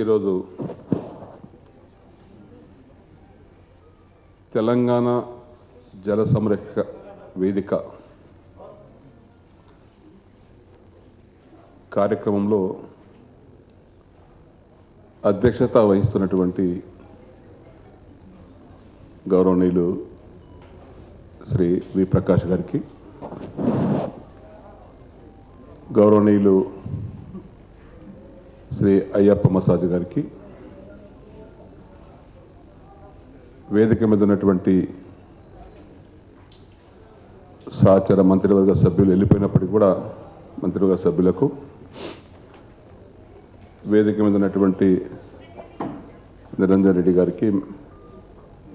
ఈరోజు తెలంగాణ జల సంరక్షక వేదిక కార్యక్రమంలో అధ్యక్షత వహిస్తున్నటువంటి గౌరవనీయులు శ్రీ వి ప్రకాష్ గారికి, గౌరవనీయులు శ్రీ అయ్యప్ప మసాజ్ గారికి, వేదిక మీద ఉన్నటువంటి సహచర మంత్రివర్గ సభ్యులు వెళ్ళిపోయినప్పటికీ కూడా మంత్రివర్గ సభ్యులకు, వేదిక మీద ఉన్నటువంటి నిరంజన్ రెడ్డి గారికి,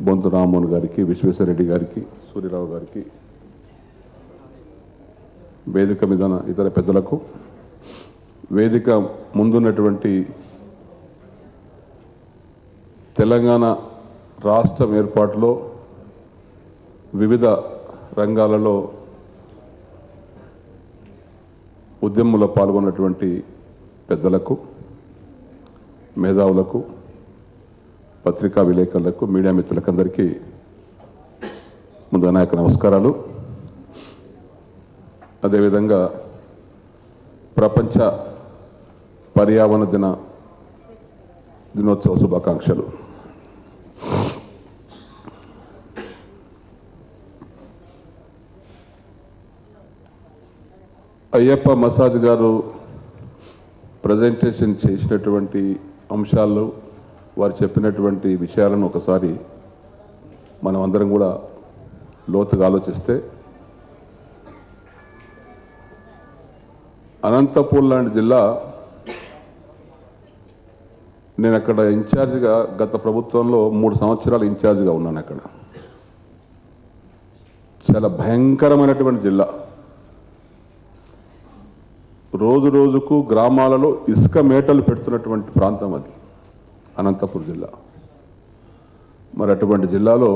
బొంతు రామ్మోహన్ గారికి, విశ్వేశ్వర రెడ్డి గారికి, సూర్యరావు గారికి, వేదిక మీద ఇతర పెద్దలకు, వేదిక ముందున్నటువంటి తెలంగాణ రాష్ట్రం ఏర్పాటులో వివిధ రంగాలలో ఉద్యమంలో పాల్గొన్నటువంటి పెద్దలకు, మేధావులకు, పత్రికా విలేకరులకు, మీడియా మిత్రులకందరికీ ముందు నా యొక్క నమస్కారాలు. అదేవిధంగా ప్రపంచ పర్యావరణ దినోత్సవ శుభాకాంక్షలు. అయ్యప్ప మసాజ్ గారు ప్రజెంటేషన్ చేసినటువంటి అంశాలు, వారు చెప్పినటువంటి విషయాలను ఒకసారి మనం అందరం కూడా లోతుగా ఆలోచిస్తే, అనంతపూర్ లాంటి జిల్లా, నేను అక్కడ ఇన్ఛార్జిగా గత ప్రభుత్వంలో 3 సంవత్సరాలు ఇన్ఛార్జిగా ఉన్నాను. అక్కడ చాలా భయంకరమైనటువంటి జిల్లా. రోజు రోజుకు గ్రామాలలో ఇసుక మేటలు పెడుతున్నటువంటి ప్రాంతం అది అనంతపూర్ జిల్లా. మరి అటువంటి జిల్లాలో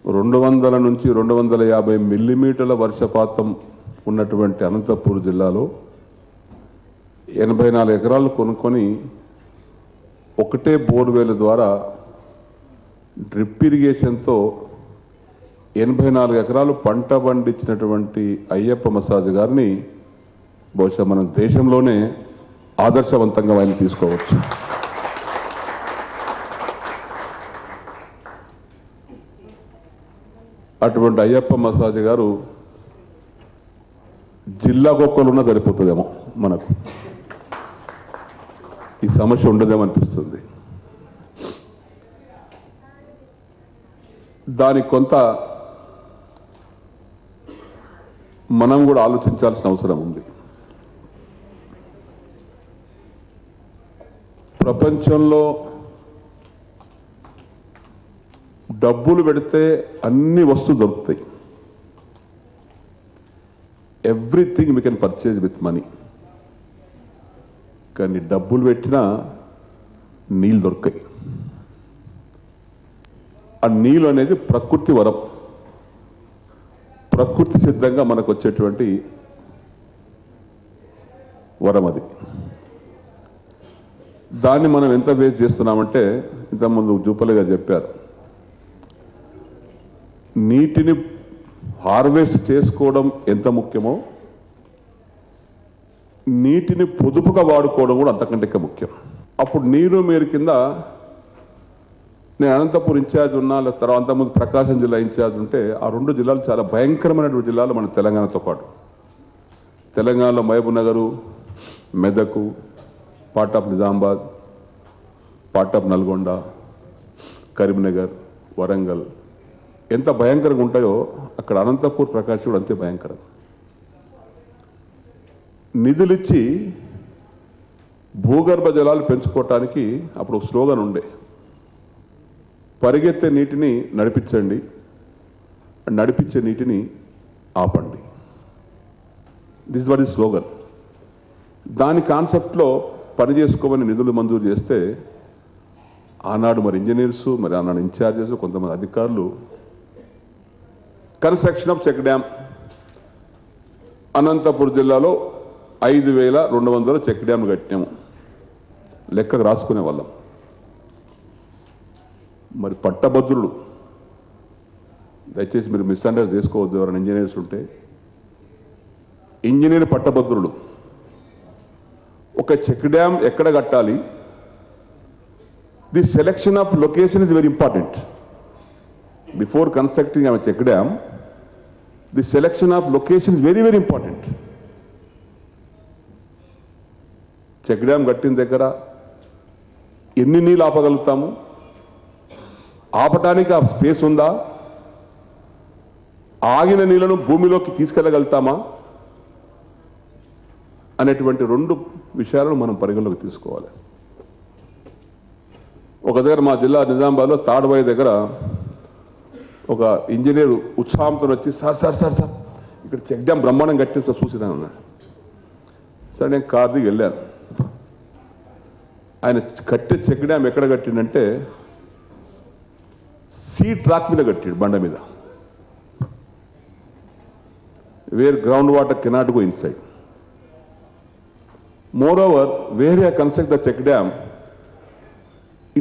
200 నుంచి 250 మిల్లీమీటర్ల వర్షపాతం ఉన్నటువంటి అనంతపూర్ జిల్లాలో 84 ఎకరాలు కొనుక్కొని ఒకటే బోర్వెల్ ద్వారా డ్రిప్ ఇరిగేషన్తో 84 ఎకరాలు పంట పండించినటువంటి అయ్యప్ప మసాజ్ గారిని బహుశా మనం దేశంలోనే ఆదర్శవంతంగా ఆయన తీసుకోవచ్చు. అటువంటి అయ్యప్ప మసాజ్ గారు జిల్లాకు ఒక్కరున్నా సరిపోతుందేమో, మనకు ఈ సమస్య ఉండదేమో అనిపిస్తుంది. దానికి కొంత మనం కూడా ఆలోచించాల్సిన అవసరం ఉంది. ప్రపంచంలో డబ్బులు పెడితే అన్ని వస్తువులు దొరుకుతాయి. Everything we can purchase with money. కానీ డబ్బులు పెట్టినా నీళ్ళు దొరకాయి. ఆ నీళ్ళు అనేది ప్రకృతి వరం, ప్రకృతి సిద్ధంగా మనకు వచ్చేటువంటి వరం అది. దాన్ని మనం ఎంత వేస్ట్ చేస్తున్నామంటే, ఇంతకుముందు జూపల్లి చెప్పారు, నీటిని హార్వెస్ట్ చేసుకోవడం ఎంత ముఖ్యమో నీటిని పొదుపుగా వాడుకోవడం కూడా అంతకంటే ముఖ్యం. అప్పుడు నీరు మేరు కింద నేను అనంతపూర్ ఇన్ఛార్జ్ ఉన్నా, తర్వాత అంతకుముందు ప్రకాశం జిల్లా ఇన్ఛార్జ్ ఉంటే, ఆ 2 జిల్లాలు చాలా భయంకరమైనటువంటి జిల్లాలు మన తెలంగాణతో పాటు. తెలంగాణలో Mahbubnagar, Medak, part of Nizamabad, part of Nalgonda, Karimnagar, Warangal ఎంత భయంకరంగా ఉంటాయో అక్కడ అనంతపూర్ ప్రకాశం కూడా అంతే భయంకరం. నిధులిచ్చి భూగర్భ జలాలు పెంచుకోవటానికి అప్పుడు ఒక స్లోగన్ ఉండే, పరిగెత్తే నీటిని నడిపించండి, నడిపించే నీటిని ఆపండి. This what is slogan. దాని కాన్సెప్ట్లో పని చేసుకోమని నిధులు మంజూరు చేస్తే, ఆనాడు మరి ఇంజనీర్సు, మరి ఆనాడు ఇన్ఛార్జెస్, కొంతమంది అధికారులు construction of check dam Anantapur జిల్లాలో 5200 చెక్ డ్యామ్ కట్టినాము. లెక్కకు రాసుకునే వాళ్ళం. మరి పట్టభద్రులు, దయచేసి మీరు మిస్అండర్స్టాండ్ చేసుకోవద్దు, ఎవరైనా ఇంజనీర్స్ ఉంటే, ఇంజనీర్ పట్టభద్రులు ఒక చెక్ డ్యామ్ ఎక్కడ కట్టాలి, the selection of location is very important. Before constructing a check dam, the selection of location is very very important. Check dam కట్టిన దగ్గర ఎన్ని నీళ్ళు ఆపగలుగుతాము, ఆపటానికి ఆ స్పేస్ ఉందా, ఆగిన నీళ్లను భూమిలోకి తీసుకెళ్లగలుగుతామా అనేటువంటి రెండు విషయాలను మనం పరిగణలోకి తీసుకోవాలి. ఒక దగ్గర మా జిల్లా నిజామాబాద్లో తాడ్వాయి దగ్గర ఒక ఇంజనీర్ ఉత్సాహంతో వచ్చి సార్ సార్ సార్ సార్ ఇక్కడ చెక్ డ్యామ్ బ్రహ్మాండం కట్టించా చూసినా ఉన్నాడు. సరే నేను కార్ దిగి వెళ్ళాను. ఆయన కట్టే చెక్ డ్యామ్ ఎక్కడ కట్టిండంటే సీ ట్రాక్ మీద కట్టాడు, బండ మీద, where ground water cannot go inside. Moreover where I construct the check dam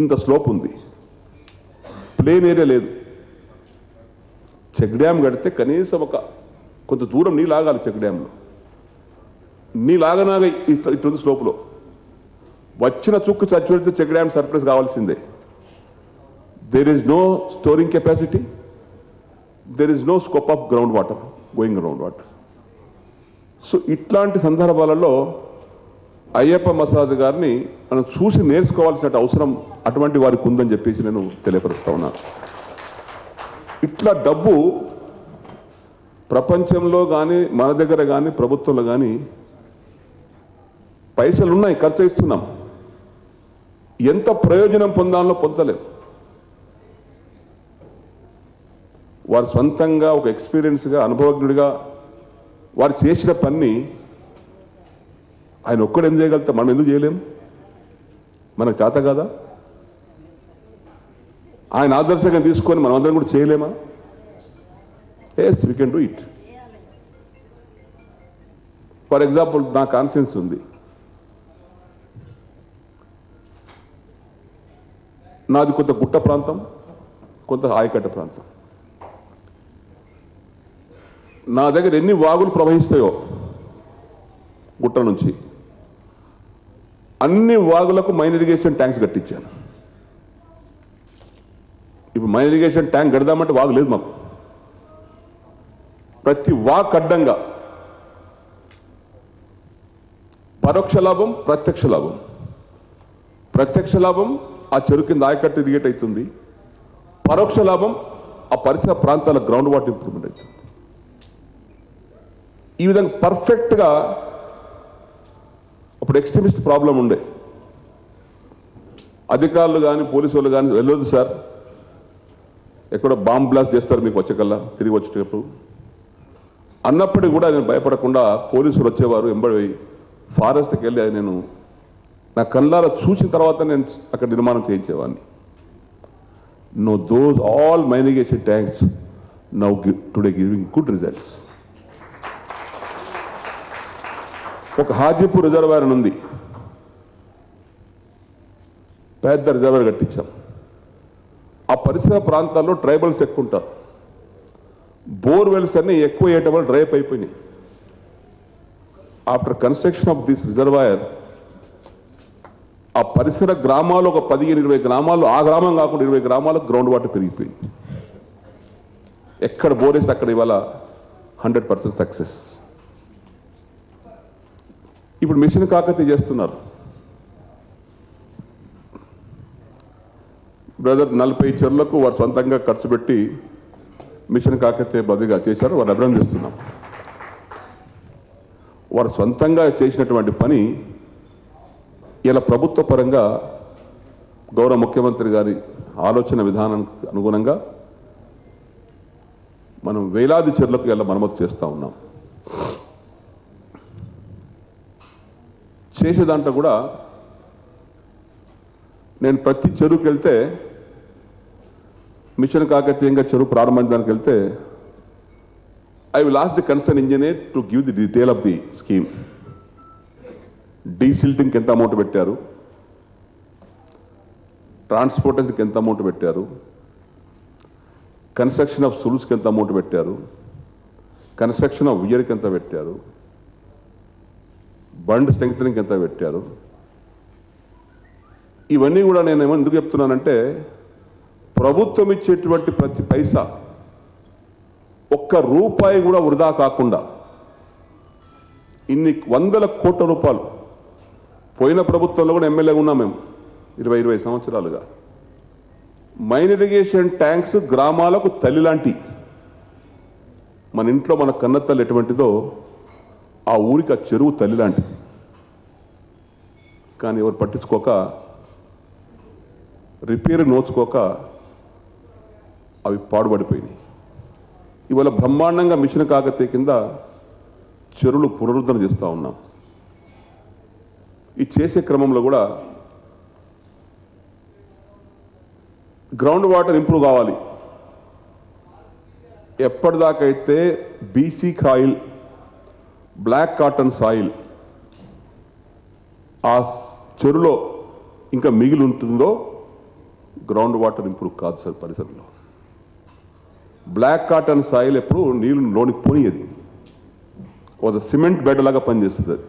ఇంత స్లోప్ ఉంది, ప్లేన్ ఏరియా లేదు. చెక్ డ్యామ్ కడితే కనీసం కొంత దూరం నీళ్ళు ఆగాలి. చెక్ డ్యాంలో నీళ్ళు ఆగనాగా ఇటుంది స్లోప్లో, వచ్చిన చుక్కు చచ్చిపెడితే చెక్ డ్యామ్ సర్ప్రైజ్ కావాల్సిందే. There is no storing capacity, there is no scope of ground water going ground water. So ఇట్లాంటి సందర్భాలలో అయ్యప్ప మసాద్ గారిని మనం చూసి నేర్చుకోవాల్సిన అవసరం అటువంటి వారికి ఉందని చెప్పేసి నేను తెలియపరుస్తా ఉన్నాను. ఇట్లా డబ్బు ప్రపంచంలో కానీ మన దగ్గర కానీ ప్రభుత్వంలో కానీ పైసలు ఉన్నాయి, ఖర్చు ఇస్తున్నాం. ఎంత ప్రయోజనం పొందాలో పొందలేం. వారు సొంతంగా ఒక ఎక్స్పీరియన్స్గా అనుభవజ్ఞుడిగా వారు చేసిన పని ఆయన ఒక్కడు ఏం చేయగలుగుతాం, మనం ఎందుకు చేయలేం? మనకు చేత కదా? ఆయన ఆదర్శంగా తీసుకొని మనం అందరం కూడా చేయలేమా? Yes, we can do it. For example నా కాన్ఫిడెన్స్ ఉంది. నాది కొంత గుట్ట ప్రాంతం, కొంత ఆయకట్ట ప్రాంతం. నా దగ్గర ఎన్ని వాగులు ప్రవహిస్తాయో గుట్ట నుంచి అన్ని వాగులకు మైన్ ఇరిగేషన్ ట్యాంక్స్ కట్టించాను. ఇప్పుడు మైన్ ఇరిగేషన్ ట్యాంక్ కడదామంటే వాగు లేదు మాకు. ప్రతి వాగ్ అడ్డంగా పరోక్ష లాభం, ప్రత్యక్ష లాభం. ప్రత్యక్ష లాభం ఆ చెరువు కింద ఆయకట్టు ఇరిగేట్ అవుతుంది, పరోక్ష లాభం ఆ పరిసర ప్రాంతాల గ్రౌండ్ వాటర్ ఇంప్రూవ్మెంట్ అవుతుంది. ఈ విధంగా పర్ఫెక్ట్గా అప్పుడు ఎక్స్ట్రీమిస్ట్ ప్రాబ్లం ఉండే. అధికారులు కానీ పోలీసు వాళ్ళు కానీ వెళ్ళొద్దు సార్, ఎక్కడో బాంబ్ బ్లాస్ట్ చేస్తారు మీకు వచ్చేకల్లా, తిరిగి వచ్చేటప్పుడు అన్నప్పటికీ కూడా నేను భయపడకుండా పోలీసులు వచ్చేవారు. ఎంబడి ఫారెస్ట్కి వెళ్ళి నేను నా కళ్ళారా చూసిన తర్వాత నేను అక్కడ నిర్మాణం చేయించేవాడిని. No those all minor irrigation tanks now today giving good results. ఒక హాజీపూర్ రిజర్వాయర్ ఉంది, పెద్ద రిజర్వాయర్ కట్టించాం. ఆ పరిసర ప్రాంతాల్లో ట్రైబల్స్ ఎక్కువ ఉంటారు. బోర్వెల్స్ అన్ని ఎక్కువ వేయటం వల్ల డ్రైప్ అయిపోయినాయి. After construction of this reservoir ఆ పరిసర గ్రామాలు ఒక 15-20 గ్రామాలు, ఆ గ్రామం కాకుండా 20 గ్రామాలకు గ్రౌండ్ వాటర్ పెరిగిపోయింది. ఎక్కడ బోరేస్తే అక్కడ ఇవాళ 100% సక్సెస్. ఇప్పుడు మిషన్ కాకతీయ చేస్తున్నారు. బ్రదర్ 40 చెరువులకు వారు సొంతంగా ఖర్చు పెట్టి మిషన్ కాకతీయ బదిగా చేశారు. వారు అభినందిస్తున్నాం. వారు సొంతంగా చేసినటువంటి పని ఇలా ప్రభుత్వ పరంగా గౌరవ ముఖ్యమంత్రి గారి ఆలోచన విధానానికి అనుగుణంగా మనం వేలాది చెరువులకు ఇలా మరమ్మతు చేస్తూ ఉన్నాం. చేసే దాంట్లో కూడా నేను ప్రతి చెరువుకి వెళ్తే, మిషన్ కాకతీయంగా చెరువు ప్రారంభించడానికి వెళ్తే, I will ask the concern engineer to give the detail of the scheme. డీసిల్టింగ్కి ఎంత అమౌంట్ పెట్టారు, ట్రాన్స్పోర్టేషన్కి ఎంత అమౌంట్ పెట్టారు, కన్స్ట్రక్షన్ ఆఫ్ సులుస్కి ఎంత అమౌంట్ పెట్టారు, కన్స్ట్రక్షన్ ఆఫ్ వియర్కి ఎంత పెట్టారు, బండ్ స్ట్రెంగ్తనింగ్ ఎంత పెట్టారు. ఇవన్నీ కూడా నేను ఎందుకు చెప్తున్నానంటే ప్రభుత్వం ఇచ్చేటువంటి ప్రతి పైసా ఒక్క రూపాయి కూడా వృధా కాకుండా ఇన్ని వందల కోట్ల రూపాయలు పోయిన ప్రభుత్వంలో కూడా ఎమ్మెల్యేగా ఉన్నాం మేము 20 సంవత్సరాలుగా. మైన్ ఇరిగేషన్ ట్యాంక్స్ గ్రామాలకు తల్లి లాంటి, మన ఇంట్లో మన కన్న తల్లి ఎటువంటిదో ఆ ఊరికి ఆ చెరువు తల్లి లాంటిది. కానీ ఎవరు పట్టించుకోక, రిపేర్ నోచుకోక అవి పాడుపడిపోయినాయి. ఇవాళ బ్రహ్మాండంగా మిషన్ కాకతీయ కింద చెరువులు పునరుద్ధరణ చేస్తూ ఉన్నాం. ఈ చేసే క్రమంలో కూడా గ్రౌండ్ వాటర్ ఇంప్రూవ్ కావాలి. ఎప్పటిదాకైతే BC soil, black cotton soil ఆ చెరువులో ఇంకా మిగిలి ఉంటుందో గ్రౌండ్ వాటర్ ఇంప్రూవ్ కాదు సార్. పరిసరంలో బ్లాక్ కాటన్ సాయిల్ ఎప్పుడు నీళ్లు లోనికి పోనీయది, ఒక సిమెంట్ బెడ్ లాగా పనిచేస్తుంది అది.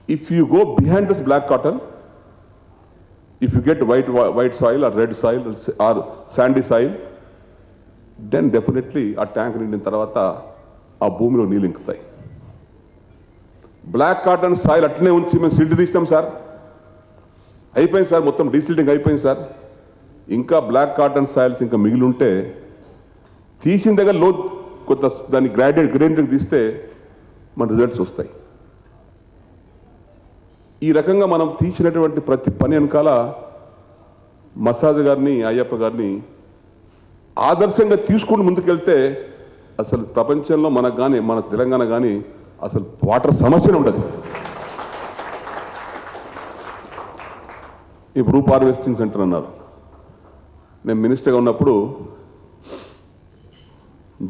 If you go behind this black cotton, if you get white soil or red soil or sandy soil, then definitely ఆ ట్యాంక్ నిండిన తర్వాత ఆ భూమిలో నీళ్ళు ఇంకుతాయి. బ్లాక్ కాటన్ సాయిల్ అట్లనే ఉంచి మేము సిల్ట్ తీసినాం సార్, అయిపోయింది సార్, మొత్తం డీసిల్టింగ్ అయిపోయింది సార్. ఇంకా బ్లాక్ కాటన్ సాయిల్స్ ఇంకా మిగిలి ఉంటే తీసిన దగ్గర కొంత దాన్ని గ్రేడెడ్ తీస్తే మన రిజల్ట్స్ వస్తాయి. ఈ రకంగా మనం తీసినటువంటి ప్రతి పని వెనకాల మసాజ్ గారిని, అయ్యప్ప గారిని ఆదర్శంగా తీసుకుని ముందుకెళ్తే అసలు ప్రపంచంలో మనకు కానీ, మన తెలంగాణ కానీ అసలు వాటర్ సమస్యనే ఉండదు. ఈ రూప్ హార్వెస్టింగ్ సెంటర్ అన్నారు. నేను మినిస్టర్గా ఉన్నప్పుడు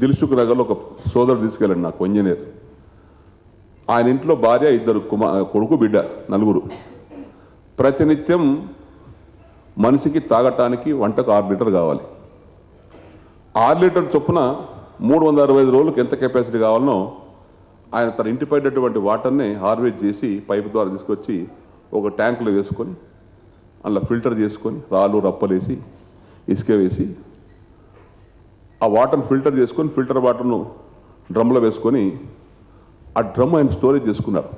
దిల్సుఖ్ నగర్లో ఒక సోదరుడు తీసుకెళ్ళండి, నాకు ఇంజనీర్. ఆయన ఇంట్లో భార్య, 2 కొడుకు, బిడ్డ, 4. ప్రతినిత్యం మనిషికి తాగటానికి వంటకు 6 లీటర్ కావాలి. 6 లీటర్ చొప్పున 365 రోజులకు ఎంత కెపాసిటీ కావాలనో ఆయన తన ఇంటి పైనటువంటి వాటర్ని హార్వెస్ట్ చేసి పైపు ద్వారా తీసుకొచ్చి ఒక ట్యాంకులో వేసుకొని అందులో ఫిల్టర్ చేసుకొని రాళ్ళు రప్పలేసి ఇసుక వేసి ఆ వాటర్ని ఫిల్టర్ చేసుకొని ఫిల్టర్ వాటర్ను డ్రమ్లో వేసుకొని ఆ డ్రమ్ ఆయన స్టోరేజ్ చేసుకున్నారు.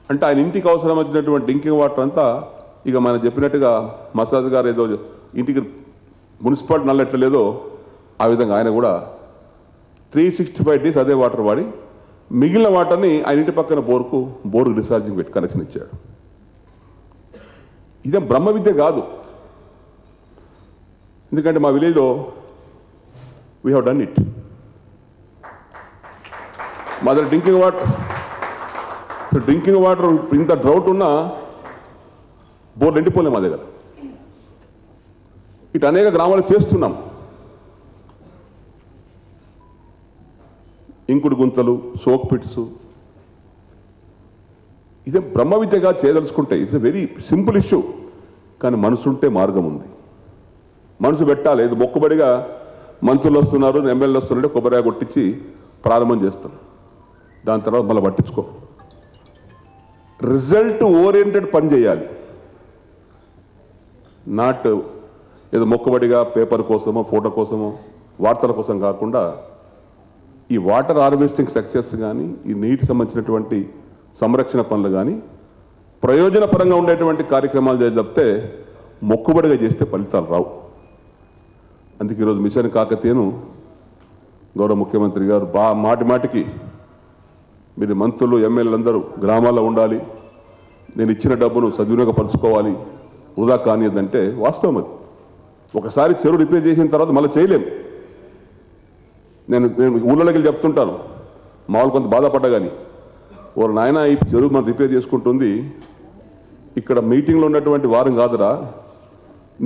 అంటే ఆయన ఇంటికి అవసరం వచ్చినటువంటి డ్రింకింగ్ వాటర్ అంతా ఇక మనం చెప్పినట్టుగా మసాజ్ గారు ఏదో ఇంటికి మున్సిపాలిటీ నల్ల ఎట్లా లేదో ఆ విధంగా ఆయన కూడా 365 డేస్ అదే వాటర్ వాడి మిగిలిన వాటర్ని ఆయన ఇంటి పక్కన బోరుకు డిశ్చార్జింగ్ పెట్టి కనెక్షన్ ఇచ్చాడు. ఇదేం బ్రహ్మ విద్య కాదు. ఎందుకంటే మా విలేజ్లో వీ హ్యావ్ డన్ ఇట్. మా దగ్గర డ్రింకింగ్ వాటర్ ఇంత డ్రౌట్ ఉన్నా బోర్లు ఎండిపోలే మా దగ్గర. ఇటు అనేక గ్రామాలు చేస్తున్నాం. ఇంకుడు గుంతలు, సోక్ పిట్స్, ఇదే బ్రహ్మ విద్యగా చేయదలుచుకుంటే it's a very simple issue. కానీ మనసుంటే మార్గం ఉంది. మనసు పెట్టాలి. ఇది మొక్కుబడిగా మంత్రులు వస్తున్నారు, ఎమ్మెల్యేలు వస్తున్నారంటే కొబ్బరిగా కొట్టించి ప్రారంభం చేస్తాం. దాని తర్వాత మళ్ళీ పట్టించుకో. రిజల్ట్ ఓరియంటెడ్ పని చేయాలి. నాట్ ఏదో మొక్కుబడిగా పేపర్ కోసమో ఫోటో కోసమో వార్తల కోసం కాకుండా ఈ వాటర్ హార్వెస్టింగ్ స్ట్రక్చర్స్ కానీ, ఈ నీటికి సంబంధించినటువంటి సంరక్షణ పనులు కానీ ప్రయోజనపరంగా ఉండేటువంటి కార్యక్రమాలు చేసి చెప్తే మొక్కుబడిగా చేస్తే ఫలితాలు రావు. అందుకే ఈరోజు మిషన్ కాకతీయను గౌరవ ముఖ్యమంత్రి గారు మాటికి మీరు మంత్రులు, ఎమ్మెల్యేలందరూ గ్రామాల్లో ఉండాలి, నేను ఇచ్చిన డబ్బును సద్వినియోగపరచుకోవాలి, వృధా కానియదంటే వాస్తవం అది. ఒకసారి చెరువు రిపేర్ చేసిన తర్వాత మళ్ళీ చేయలేం. నేను ఊళ్ళోకి వెళ్ళి చెప్తుంటాను, మా వాళ్ళు కొంత బాధపడ్డా కానీ, ఓ నాయన ఈ చెరువు మనం రిపేర్ చేసుకుంటుంది, ఇక్కడ మీటింగ్లో ఉన్నటువంటి వారం కాదురా,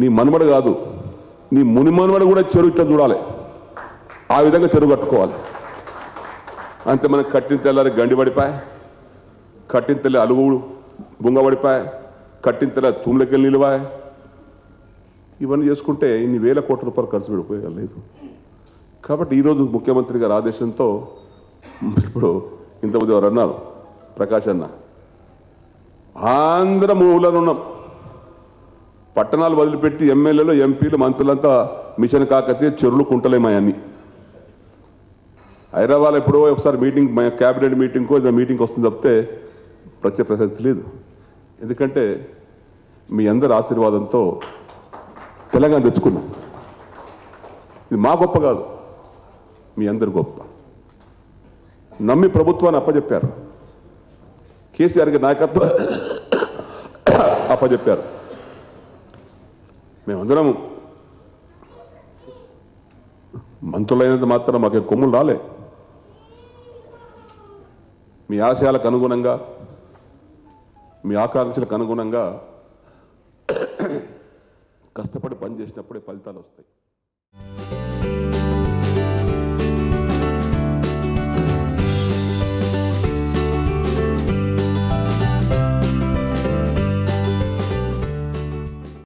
నీ మనమడు కాదు, నీ ముని మనమడు కూడా చెరువు ఇట్లా చూడాలి, ఆ విధంగా చెరువు కట్టుకోవాలి. అంతే మనకు కట్టిన తెల్లారి గండి పడిపాయి, కట్టిన తెల్లి అలుగు బుంగ పడిపాయి, కట్టిన తర్వాత తూములకెళ్ళి నిలువా ఇవన్నీ చేసుకుంటే ఇన్ని వేల కోట్ల రూపాయలు ఖర్చు పెడిపోయలేదు. కాబట్టి ఈరోజు ముఖ్యమంత్రి గారి ఆదేశంతో ఇప్పుడు ఇంతమంది ఎవరు అన్నారు ప్రకాష్ అన్న ఆంధ్ర మూలను ఉన్నాం. పట్టణాలు వదిలిపెట్టి ఎమ్మెల్యేలు ఎంపీలు మంత్రులంతా మిషన్ కాకతీయ చెరువులు కుంటలేమాయన్ని. హైదరాబాద్ ఎప్పుడో ఒకసారి మీటింగ్ క్యాబినెట్ మీటింగ్కో ఏదో మీటింగ్ వస్తుంది తప్పితే ప్రత్యేక ప్రసక్తి లేదు. ఎందుకంటే మీ అందరి ఆశీర్వాదంతో తెలంగాణ తెచ్చుకున్నాం. ఇది మా గొప్ప కాదు, మీ అందరి గొప్ప. నమ్మి ప్రభుత్వాన్ని అప్పచెప్పారు, కేసీఆర్కి నాయకత్వం అప్పచెప్పారు. మేమందరం మంత్రులైనంత మాత్రం మాకు కొమ్ములు రాలే. మీ ఆశయాలకు అనుగుణంగా మీ ఆకాంక్షలకు అనుగుణంగా కష్టపడి పనిచేసినప్పుడే ఫలితాలు వస్తాయి.